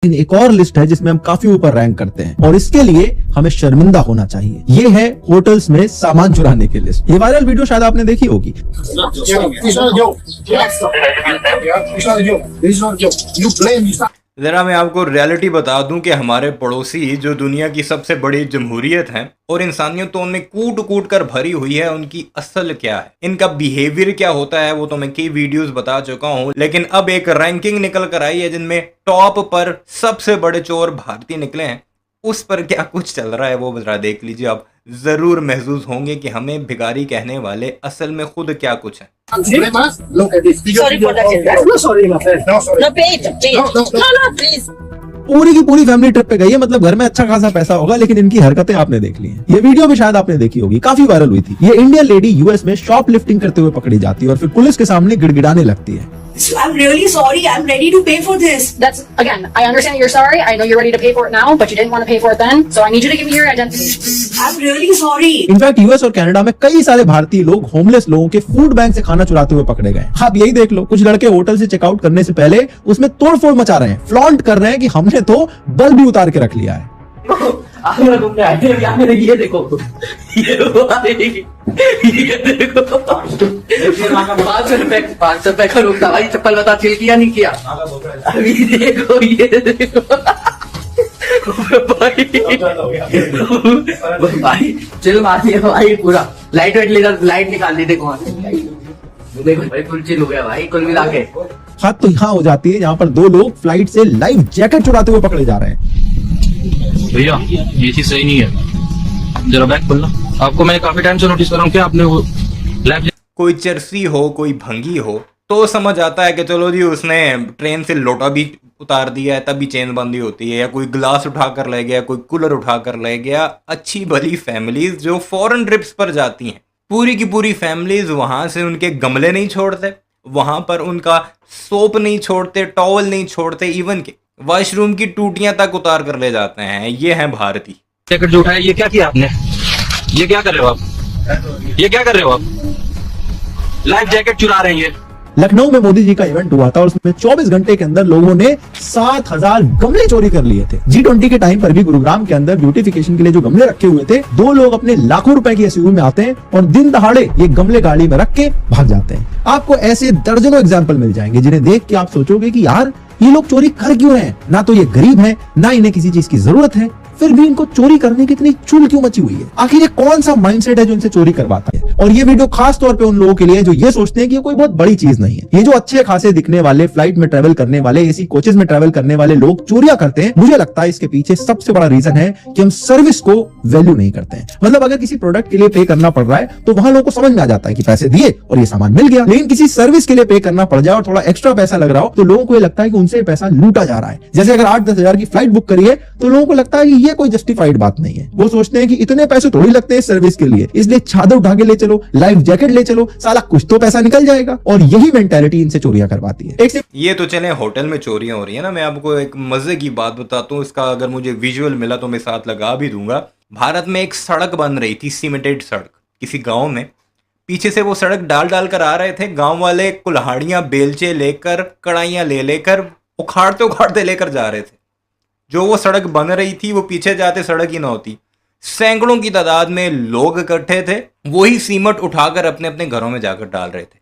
एक और लिस्ट है जिसमें हम काफी ऊपर रैंक करते हैं और इसके लिए हमें शर्मिंदा होना चाहिए। ये है होटल्स में सामान चुराने की लिस्ट। ये वायरल वीडियो शायद आपने देखी होगी। जरा मैं आपको रियलिटी बता दूं कि हमारे पड़ोसी जो दुनिया की सबसे बड़ी जमहूरियत है और इंसानियतों में कूट कूट कर भरी हुई है, उनकी असल क्या है, इनका बिहेवियर क्या होता है, वो तो मैं कई वीडियोस बता चुका हूं। लेकिन अब एक रैंकिंग निकल कर आई है जिनमें टॉप पर सबसे बड़े चोर भारतीय निकले हैं। उस पर क्या कुछ चल रहा है वो जरा देख लीजिए। आप जरूर महसूस होंगे कि हमें भिखारी कहने वाले असल में खुद क्या कुछ है। पूरी की पूरी फैमिली ट्रिप पे गई है, मतलब घर में अच्छा खासा पैसा होगा, लेकिन इनकी हरकतें आपने देख ली हैं। ये वीडियो भी शायद आपने देखी होगी, काफी वायरल हुई थी। ये इंडियन लेडी यूएस में शॉप लिफ्टिंग करते हुए पकड़ी जाती है और फिर पुलिस के सामने गिड़गिड़ाने लगती है। So I'm really sorry. I'm ready to pay for this. That's, again, I understand you're sorry. I know you're ready to pay for it now, but you didn't want to pay for it then. So I need you to give me your identity. I'm really sorry. In fact US और Canada में कई सारे भारतीय लोग homeless लोगों के food bank से खाना चुराते हुए पकड़े गए। आप यही देख लो, कुछ लड़के होटल से चेकआउट करने से पहले उसमें तोड़फोड़ मचा रहे हैं, फ्लॉन्ट कर रहे हैं कि हमने तो बल्ब भी उतार के रख लिया है। ये देखो, ये देखो 500 रुपए का रुकता भाई, चप्पल बता सिल किया नहीं किया। अभी देखो, ये देखो भाई चिल मार दिया भाई पूरा। लाइट वेट लेकर लाइट निकाल दी, देखो देखो भाई फुल चिल हो गया भाई कुल मिला के। हाथ तो यहाँ हो जाती है जहाँ पर दो लोग फ्लाइट से लाइफ जैकेट चुराते हुए पकड़े जा रहे हैं। भैया ये चीज सही नहीं है, जरा बैग खोलना। आपको मैं काफी टाइम से नोटिस कर रहा हूँ कि आपने वो कोई चरसी हो, कोई भंगी हो तो समझ आता है कि चलो जी उसने ट्रेन से लोटा भी उतार दिया है तभी चेन बंदी होती है, या कोई ग्लास उठा कर ले गया, कोई कूलर उठा कर ले गया। अच्छी भली फैमिलीज जो फॉरेन ट्रिप्स पर जाती हैं, पूरी की पूरी फैमिलीज वहां से उनके गमले नहीं छोड़ते, वहां पर उनका सोप नहीं छोड़ते, टॉवल नहीं छोड़ते, इवन के वॉशरूम की टूटियां तक उतार कर ले जाते हैं। ये है भारतीय। जैकेट जो उठाया, ये क्या किया आपने? ये क्या कर रहे हो आप? ये क्या कर रहे हो आप? लाइफ जैकेट चुरा रहे हैं। लखनऊ में मोदी जी का इवेंट हुआ था और उसमें 24 घंटे के अंदर लोगों ने 7000 गमले चोरी कर लिए थे। G20 के टाइम पर भी गुरुग्राम के अंदर ब्यूटिफिकेशन के लिए जो गमले रखे हुए थे, दो लोग अपने लाखों रुपए की एसयूवी में आते हैं और दिन दहाड़े ये गमले गाड़ी में रख के भाग जाते हैं। आपको ऐसे दर्जनों एग्जाम्पल मिल जाएंगे जिन्हें देख के आप सोचोगे कि यार ये लोग चोरी कर क्यों रहे हैं? ना तो ये गरीब हैं, ना इन्हें किसी चीज की जरूरत है, फिर भी इनको चोरी करने की इतनी चुल क्यों मची हुई है? आखिर ये कौन सा माइंडसेट है जो इनसे चोरी करवाता है? और ये वीडियो खास तौर पे उन लोगों के लिए जो ये सोचते हैं कि ये कोई बहुत बड़ी चीज नहीं है। ये जो अच्छे खासे दिखने वाले, फ्लाइट में ट्रेवल करने वाले, एसी कोचेस में ट्रेवल करने वाले लोग चोरियां करते हैं, मुझे लगता है इसके पीछे सबसे बड़ा रीजन है कि हम सर्विस को वैल्यू नहीं करते हैं। मतलब अगर किसी प्रोडक्ट के लिए पे करना पड़ रहा है तो वहां लोगों को समझ में आ जाता है कि पैसे दिए और ये सामान मिल गया, लेकिन किसी सर्विस के लिए पे करना पड़ जाए और थोड़ा एक्स्ट्रा पैसा लग रहा हो तो लोगों को ये लगता है कि उनसे पैसा लूटा जा रहा है। जैसे अगर 8-10 हजार की फ्लाइट बुक करिए तो लोगों को लगता है कि ये कोई जस्टिफाइड बात नहीं है। वो सोचते हैं कि इतने पैसे थोड़ी लगते हैं सर्विस के लिए, इसलिए चादर उठा के ले चलो, लाइफ जैकेट ले चलो, साला कुछ तो पैसा निकल जाएगा। और यही मेंटालिटी इनसे चोरियां करवाती है। ये तो चले होटल में चोरियां हो रही है ना, मैं आपको एक मजे की बात बताता हूँ। इसका अगर मुझे विजुअल मिला तो मैं साथ लगा भी दूंगा। भारत में एक सड़क बन रही थी, सीमेंटेड सड़क, किसी गांव में। पीछे से वो सड़क डाल कर आ रहे थे गांव वाले, कुल्हाड़ियां बेलचे लेकर, कढ़ाइयां लेकर, उखाड़ते लेकर जा रहे थे। जो वो सड़क बन रही थी वो पीछे जाते सड़क ही ना होती। सैकड़ों की तादाद में लोग इकट्ठे थे, वही सीमेंट उठाकर अपने अपने घरों में जाकर डाल रहे थे।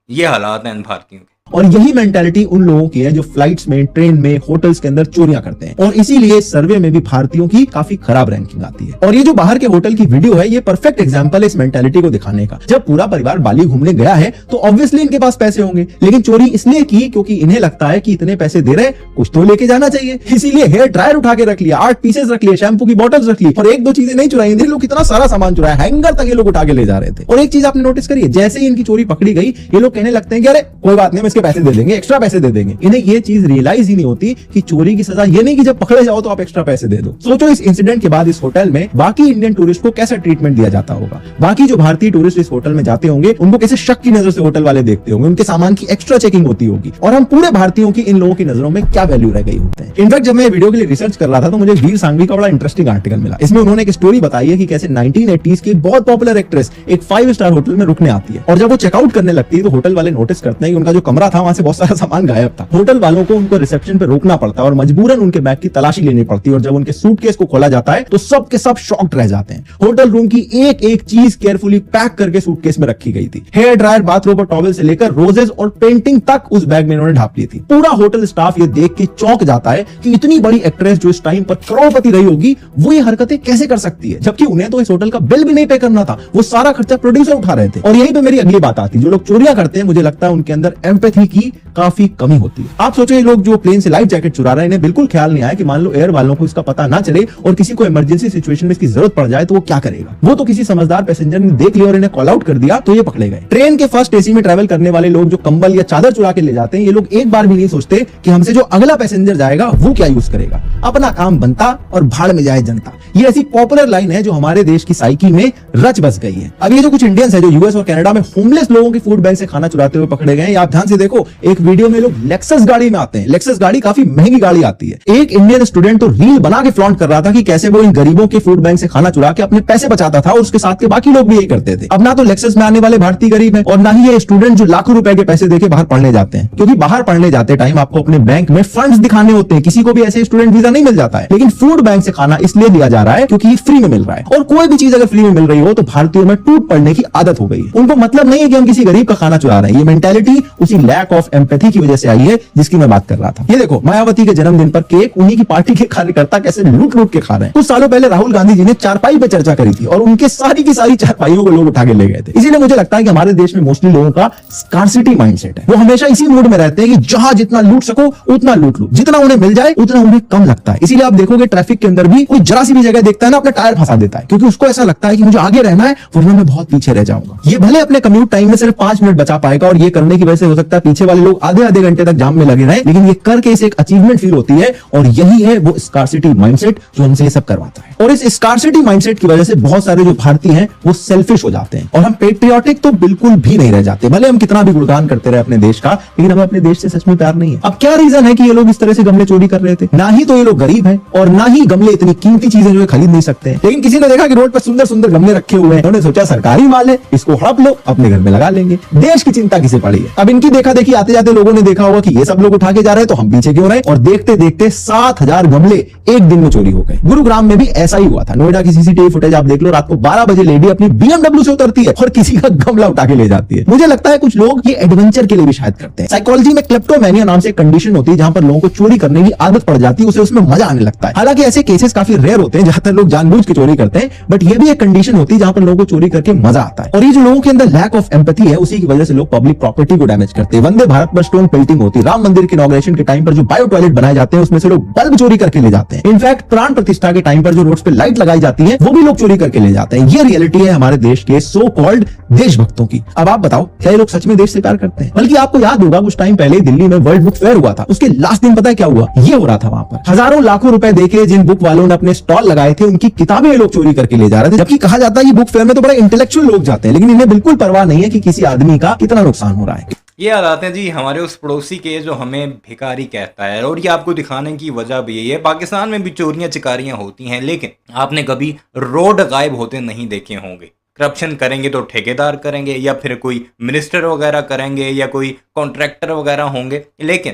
ये हालात हैं इन भारतीयों के। और यही मेंटालिटी उन लोगों की है जो फ्लाइट्स में, ट्रेन में, होटल्स के अंदर चोरियां करते हैं। और इसीलिए सर्वे में भी भारतीयों की काफी खराब रैंकिंग आती है। और ये जो बाहर के होटल की वीडियो है, ये परफेक्ट एग्जांपल है इस मेंटालिटी को दिखाने का। जब पूरा परिवार बाली घूमने गया है तो ऑब्वियसली इनके पास पैसे होंगे, लेकिन चोरी इसलिए की क्योंकि इन्हें लगता है कि इतने पैसे दे रहे, कुछ तो लेके जाना चाहिए। इसीलिए हेयर ड्रायर उठा के रख लिया, 8 पीसेस रख लिए, शैम्पू की बॉटल्स रख ली और 1-2 चीजें नहीं चुराई। देख लो कितना सारा सामान चुराया, हैंगर तक ये लोग उठा के ले जा रहे थे। और एक चीज आपने नोटिस करी, जैसे ही इनकी चोरी पकड़ी गई, ये लोग कहने लगते हैं कि अरे कोई बात नहीं, हम इसके पैसे दे देंगे, एक्स्ट्रा पैसे दे देंगे। इन्हें ये चीज रियलाइज ही नहीं होती कि चोरी की सजा ये नहीं कि जब पकड़े जाओ तो आप एक्स्ट्रा पैसे दे दो। सोचो इस इंसिडेंट के बाद इस होटल में बाकी इंडियन टूरिस्ट को कैसा ट्रीटमेंट दिया जाता होगा। बाकी जो भारतीय टूरिस्ट इस होटल में जाते होंगे उनको कैसे शक की नजर से होटल वाले देखते होंगे, उनके सामान की एक्स्ट्रा चेकिंग होती होगी। और हम पूरे भारतीयों की इन लोगों की नजरों में क्या वैल्यू रह गई होते हैं। इनफैक्ट जब मैं वीडियो के लिए रिसर्च कर रहा था तो मुझे वीर सांघवी का बड़ा इंटरेस्टिंग आर्टिकल मिला। इसमें उन्होंने एक स्टोरी बताई है कि कैसे 1980s की बहुत पॉपुलर एक्ट्रेस एक 5 स्टार होटल में रुकने आती है और जब वो चेकआउट करने लगती है तो होटल वाले नोटिस करते हैं कि उनका जो कमरा खुला था, वहां से बहुत सारा सामान गायब था। होटल वालों को उनको रिसेप्शन पे रोकना पड़ता है और मजबूरन उनके बैग की तलाशी लेनी पड़ती है, और जब उनके सूटकेस को खोला जाता है तो सब के सब शॉक्ड रह जाते हैं। होटल रूम की एक एक चीज केयरफुली पैक करके सूटकेस में रखी गई थी। हेयर ड्रायर, बाथरोब और टॉवल से लेकर रोजेस और पेंटिंग तक उस बैग में इन्होंने ढाप ली थी। पूरा होटल स्टाफ ये देख के चौंक जाता है कि इतनी बड़ी एक्ट्रेस जो इस टाइम पर करोड़पति रही होगी, वो ये हरकतें कैसे कर सकती है, जबकि उन्हें तो इस होटल का बिल भी नहीं पे करना था, वो सारा खर्चा प्रोड्यूसर उठा रहे थे। और यही पे मेरी अगली बात आती है, जो लोग चोरियां करते हैं मुझे लगता है उनके अंदर एम्पैथी की काफी कमी होती है। आप सोचो, ये लोग जो प्लेन से लाइफ जैकेट चुरा रहे हैं, इन्हें बिल्कुल ख्याल नहीं आया कि मान लो एयर वालों को इसका पता ना चले और किसी को इमरजेंसी सिचुएशन में इसकी जरूरत पड़ जाए तो वो क्या करेगा। वो तो किसी समझदार पैसेंजर ने देख लिया और इन्हें कॉल आउट कर दिया तो ये पकड़े गए। ट्रेन के फर्स्ट एसी में ट्रैवल करने वाले लोग जो कंबल या चादर चुरा के ले जाते हैं, ये लोग एक बार भी नहीं सोचते कि हमसे जो अगला पैसेंजर जाएगा वो क्या यूज करेगा। अपना काम बनता और भाड़ में जाए जनता, ये ऐसी पॉपुलर लाइन है जो हमारे देश की साइकी में रच बस गई है। अब ये जो कुछ इंडियंस है जो यूएस और कनाडा में होमलेस लोगों की फूड बैंक से खाना चुराते हुए पकड़े गए, आप ध्यान से देखो, एक वीडियो में लोग लेक्सस गाड़ी में आते हैं। लेक्सस गाड़ी काफी महंगी गाड़ी आती है। एक इंडियन स्टूडेंट तो रील बना के फ्लॉन्ट कर रहा था कि कैसे वो इन गरीबों के फूड बैंक से खाना चुरा के अपने पैसे बचाता था और उसके साथ के बाकी लोग भी यही करते थे। अब ना तो लेक्सस में आने वाले भारतीय गरीब है और ना ही ये स्टूडेंट जो लाखों रुपए के पैसे देके बाहर पढ़ने जाते हैं, क्योंकि बाहर पढ़ने जाते टाइम आपको अपने बैंक में फंड्स दिखाने होते हैं। किसी को भी ऐसे स्टूडेंट वीजा नहीं मिल जाता है, लेकिन फूड बैंक से खाना इसलिए दिया जा रहा है क्योंकि ये फ्री में मिल रहा है। और कोई भी चीज अगर फ्री में मिल रही हो तो भारतीयों में टूट पड़ने की आदत हो गई है। उनको मतलब नहीं है कि हम किसी गरीब का खाना चुरा रहे हैं। ये मेंटालिटी उसी लैक ऑफ एम्पैथी की वजह से आई है जिसकी मैं बात कर रहा था। ये देखो, मायावती के जन्मदिन पर केक उन्हीं की पार्टी के कार्यकर्ता कैसे लूट लूट के खा रहे हैं। कुछ सालों पहले राहुल गांधी जी ने चारपाई पे चर्चा करी थी और उनके सारी की सारी चारपाइयों को लोग उठा के ले गए थे। इसीलिए मुझे लगता है कि हमारे देश में मोस्टली लोगों का स्कार्सिटी माइंडसेट है। वो हमेशा इसी मूड में रहते हैं कि जहां जितना लूट सको उतना लूट लो, जितना उन्हें मिल जाए उतना उन्हें कम लगता है। इसीलिए आप देखोगे ट्रैफिक के अंदर भी कोई जरा सी भी जगह देखता है ना, अपना टायर फंसा देता है, क्योंकि उसको ऐसा लगता है कि मुझे आगे रहना है वरना मैं बहुत पीछे रह जाऊंगा। ये भले अपने कम्यूट टाइम में सिर्फ 5 मिनट बचा पाएगा और ये करने की वजह से हो सकता है पीछे वाले लोग आधे आधे घंटे तक जाम में लगे रहे, लेकिन ये करके इसे एक अचीवमेंट फील होती है और यही है वो स्कार्सिटी माइंडसेट जो हमसे ये सब करवाता है। और इस स्कार्सिटी माइंडसेट की वजह से बहुत सारे जो भारतीय हैं वो सेल्फिश हो जाते हैं और हम पेट्रियोटिक तो बिल्कुल भी नहीं रह जाते। भले हम कितना भी गुणगान करते रहे अपने देश का, लेकिन हमें अपने देश से सच में प्यार नहीं है। अब क्या रीजन है कि ये लोग इस तरह से गमले चोरी कर रहे थे? ना ही तो ये लोग गरीब हैं और ना ही गमले इतनी कीमती चीजें जो खरीद नहीं सकते हैं, लेकिन किसी ने देखा कि रोड पर सुंदर सुंदर गमले रखे हुए हैं, उन्होंने सोचा सरकारी माल है, इसको हड़प लो, अपने घर में लगा लेंगे। देश की चिंता किसे पड़ी है? अब इनकी देखा देखी आते जाते लोगों ने देखा होगा कि ये सब लोग उठा के जा रहे हैं तो हम पीछे क्यों रहे, और देखते देखते 7000 गमले एक दिन में चोरी हो गए। गुरुग्राम में भी ऐसा ही हुआ था। नोएडा की सीसीटीवी फुटेज आप देख लो, रात को 12 बजे लेडी अपनी BMW से उतरती है और किसी का गमला उठा के ले जाती है। मुझे लगता है कुछ लोग ये एडवेंचर के लिए भी शायद करते हैं। साइकोलॉजी में क्लेप्टोमेनिया नाम से एक कंडीशन होती है जहां पर लोगों को चोरी करने की आदत पड़ जाती है, उसे उसमें मजा आने लगता है। हालांकि ऐसे केसेस काफी रेयर होते हैं जहां पर लोग जानबूझ के चोरी करते हैं, बट ये भी एक कंडीशन होती है जहां पर लोगों को चोरी करके मजा आता है। और ये जो लोगों के अंदर लैक ऑफ एम्पैथी है, उसी की वजह से लोग पब्लिक प्रॉपर्टी को डैमेज करते हैं। वंदे भारत पर स्टोन पेल्टिंग होती है, राम मंदिर के इनॉग्रेशन के टाइम पर जो बायो टॉयलेट बनाए जाते हैं उसमें से लोग बल्ब चोरी करके ले जाते हैं। इनफैक्ट प्राण प्रतिष्ठा के टाइम पर जो रोड्स पे लाइट लगाई जाती है वो भी लोग चोरी करके ले जाते हैं। ये रियलिटी है हमारे देश के सो कॉल्ड देशभक्तों की। अब आप बताओ, क्या ये लोग सच में देश से प्यार करते हैं? बल्कि आपको याद होगा कुछ टाइम पहले दिल्ली में वर्ल्ड बुक फेयर हुआ था, उसके लास्ट दिन पता है क्या हुआ? ये हो रहा था वहां पर हजारों लाखों रुपए देके जिन बुक वालों ने अपने स्टॉल लगाए थे उनकी किताबें ये लोग चोरी करके ले जा रहे थे। जबकि कहा जाता है कि बुक फेयर में तो बड़े इंटेलेक्चुअल लोग जाते हैं, लेकिन इन्हें बिल्कुल परवाह नहीं है कि किसी आदमी का कितना नुकसान हो रहा है। ये आते हैं जी हमारे उस पड़ोसी के जो हमें भिखारी कहता है, और ये आपको दिखाने की वजह भी यही है। पाकिस्तान में भी चोरियां चिकारियां होती हैं, लेकिन आपने कभी रोड गायब होते नहीं देखे होंगे। करप्शन करेंगे तो ठेकेदार करेंगे या फिर कोई मिनिस्टर वगैरह करेंगे या कोई कॉन्ट्रैक्टर वगैरह होंगे, लेकिन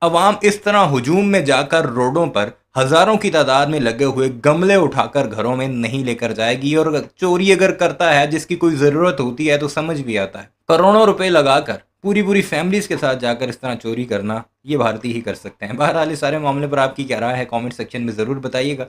अवाम इस तरह हुजूम में जाकर रोडों पर हजारों की तादाद में लगे हुए गमले उठाकर घरों में नहीं लेकर जाएगी। और चोरी अगर करता है जिसकी कोई ज़रूरत होती है तो समझ भी आता है, करोड़ों रुपए लगाकर पूरी फैमिलीज के साथ जाकर इस तरह चोरी करना ये भारतीय ही कर सकते हैं। बहरहाल इस सारे मामले पर आपकी क्या राय है कमेंट सेक्शन में ज़रूर बताइएगा।